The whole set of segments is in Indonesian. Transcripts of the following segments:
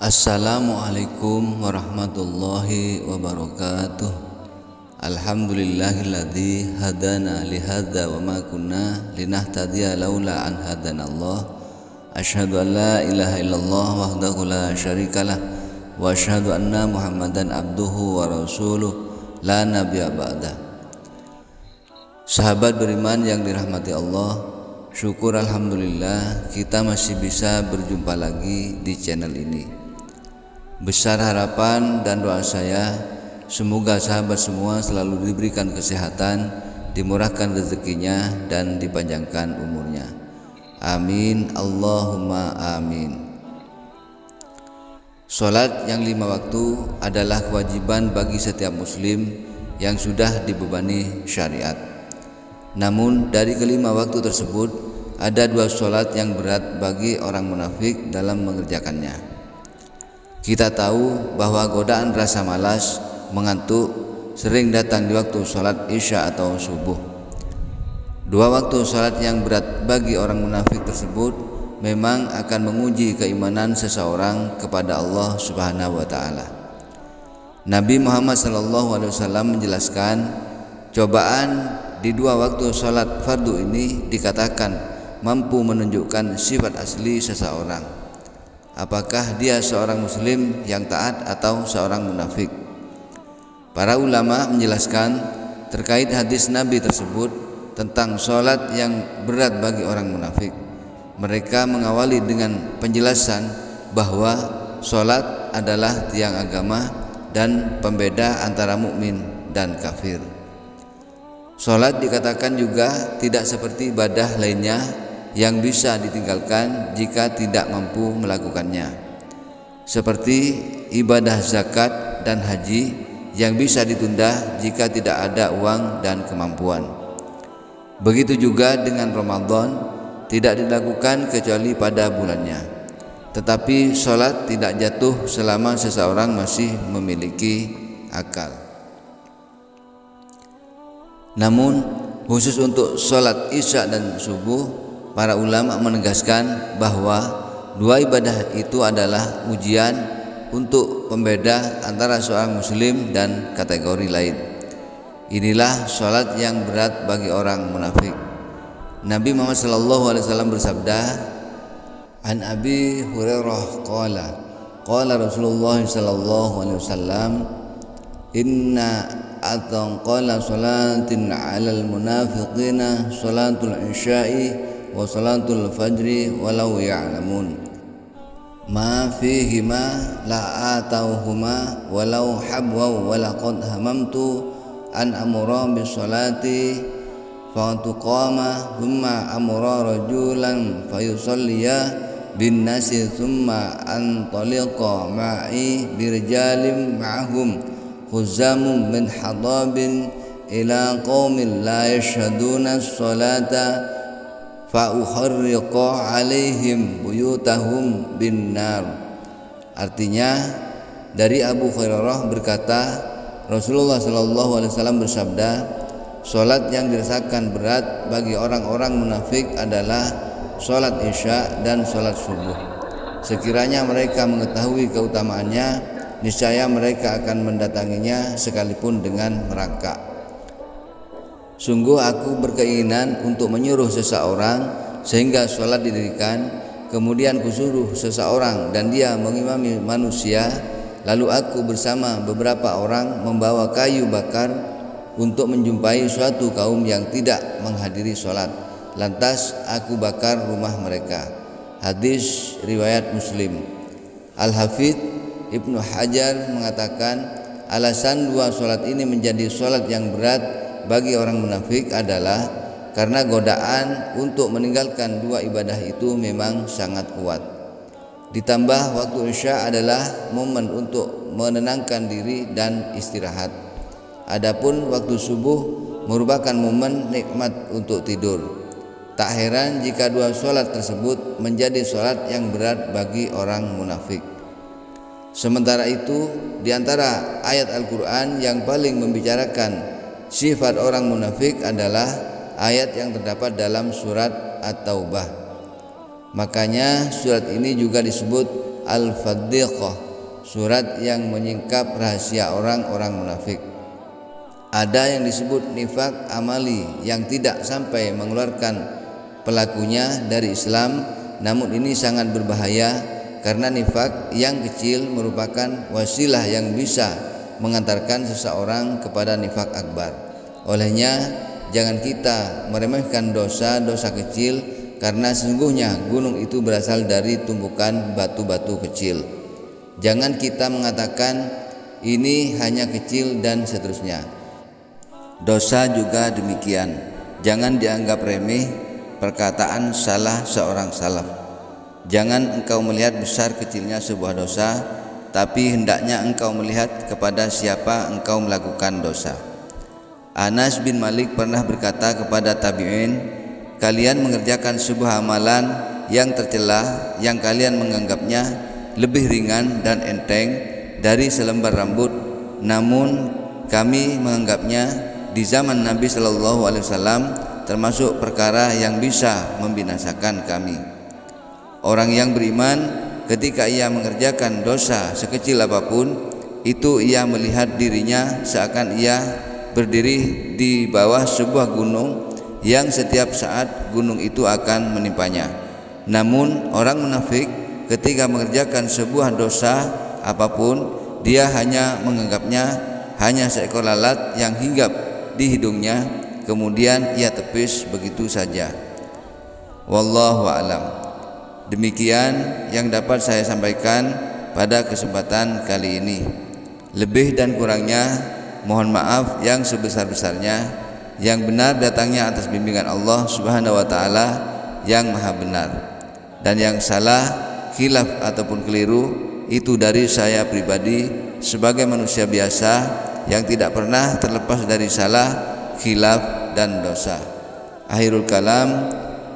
Assalamualaikum warahmatullahi wabarakatuh. Alhamdulillahilladzi hadana lihadza wa ma kunna linahtadiya laula an hadanallah. Asyhadu an la ilaha illallah wahdahu la syarikalah wa asyhadu anna Muhammadan abduhu wa rasuluh la nabiyya ba'dah. Sahabat beriman yang dirahmati Allah, syukur alhamdulillah kita masih bisa berjumpa lagi di channel ini. Besar harapan dan doa saya, semoga sahabat semua selalu diberikan kesehatan, dimurahkan rezekinya, dan dipanjangkan umurnya. Amin, Allahumma amin. Salat yang 5 waktu adalah kewajiban bagi setiap muslim yang sudah dibebani syariat. Namun dari kelima waktu tersebut, ada 2 salat yang berat bagi orang munafik dalam mengerjakannya. Kita tahu bahwa godaan rasa malas, mengantuk sering datang di waktu sholat isya atau subuh. 2 waktu sholat yang berat bagi orang munafik tersebut memang akan menguji keimanan seseorang kepada Allah Subhanahu wa Ta'ala. Nabi Muhammad SAW menjelaskan, cobaan di 2 waktu sholat fardu ini dikatakan mampu menunjukkan sifat asli seseorang. Apakah dia seorang muslim yang taat atau seorang munafik? Para ulama menjelaskan terkait hadis Nabi tersebut tentang sholat yang berat bagi orang munafik. Mereka mengawali dengan penjelasan bahwa sholat adalah tiang agama dan pembeda antara mukmin dan kafir. Sholat dikatakan juga tidak seperti ibadah lainnya yang bisa ditinggalkan jika tidak mampu melakukannya, seperti ibadah zakat dan haji yang bisa ditunda jika tidak ada uang dan kemampuan. Begitu juga dengan Ramadan, tidak dilakukan kecuali pada bulannya. Tetapi sholat tidak jatuh selama seseorang masih memiliki akal. Namun khusus untuk sholat isya dan subuh, para ulama menegaskan bahwa 2 ibadah itu adalah ujian untuk pembeda antara seorang muslim dan kategori lain. Inilah sholat yang berat bagi orang munafik. Nabi Muhammad SAW bersabda, An Abi Hurairah qala Rasulullah SAW, Inna atqala sholatin 'alal munafiqina sholatul isya'i wa salatul fajri walau ya'lamun ma fihima la atauhuma walau habwa walaqad hamamtu an amura bis salati fa tuqama thumma amura rajulan fayusalliya bin nasi thumma antaliqa ma'i birjalim ma'hum khuzamum min hadabin ila qaumin la yashhaduna as-salata fa ukharriqa alaihim buyutahum bin nar. Artinya, dari Abu Hurairah berkata, Rasulullah SAW bersabda, salat yang dirasakan berat bagi orang-orang munafik adalah salat isya dan salat subuh. Sekiranya mereka mengetahui keutamaannya, niscaya mereka akan mendatanginya sekalipun dengan merangkak. Sungguh aku berkeinginan untuk menyuruh seseorang sehingga sholat didirikan, kemudian kusuruh seseorang dan dia mengimami manusia, lalu aku bersama beberapa orang membawa kayu bakar untuk menjumpai suatu kaum yang tidak menghadiri sholat. Lantas aku bakar rumah mereka. Hadis riwayat Muslim. Al-Hafidz Ibnu Hajar mengatakan alasan 2 sholat ini menjadi sholat yang berat bagi orang munafik adalah karena godaan untuk meninggalkan 2 ibadah itu memang sangat kuat. Ditambah waktu isya adalah momen untuk menenangkan diri dan istirahat. Adapun waktu subuh merupakan momen nikmat untuk tidur. Tak heran jika 2 sholat tersebut menjadi sholat yang berat bagi orang munafik. Sementara itu, di antara ayat Al-Quran yang paling membicarakan sifat orang munafik adalah ayat yang terdapat dalam surat At-Taubah. Makanya surat ini juga disebut Al-Fadhiqah, surat yang menyingkap rahasia orang-orang munafik. Ada yang disebut nifak amali yang tidak sampai mengeluarkan pelakunya dari Islam, namun ini sangat berbahaya karena nifak yang kecil merupakan wasilah yang bisa mengantarkan seseorang kepada nifak akbar. Olehnya jangan kita meremehkan dosa-dosa kecil, karena sesungguhnya gunung itu berasal dari tumpukan batu-batu kecil. Jangan kita mengatakan ini hanya kecil dan seterusnya. Dosa juga demikian. Jangan dianggap remeh perkataan salah seorang salaf. Jangan engkau melihat besar kecilnya sebuah dosa, tapi hendaknya engkau melihat kepada siapa engkau melakukan dosa. Anas bin Malik pernah berkata kepada tabi'in, kalian mengerjakan sebuah amalan yang tercela yang kalian menganggapnya lebih ringan dan enteng dari selembar rambut, namun kami menganggapnya di zaman Nabi Shallallahu Alaihi Wasallam termasuk perkara yang bisa membinasakan kami. Orang yang beriman ketika ia mengerjakan dosa sekecil apapun, itu ia melihat dirinya seakan ia berdiri di bawah sebuah gunung yang setiap saat gunung itu akan menimpanya. Namun orang munafik ketika mengerjakan sebuah dosa apapun, dia hanya menganggapnya hanya seekor lalat yang hinggap di hidungnya, kemudian ia tepis begitu saja. Wallahu a'lam. Demikian yang dapat saya sampaikan pada kesempatan kali ini. Lebih dan kurangnya mohon maaf yang sebesar-besarnya. Yang benar datangnya atas bimbingan Allah Subhanahu wa taala yang maha benar, dan yang salah, khilaf ataupun keliru itu dari saya pribadi sebagai manusia biasa yang tidak pernah terlepas dari salah, khilaf dan dosa. Akhirul kalam,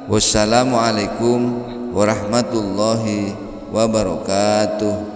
wassalamualaikum warahmatullahi wabarakatuh.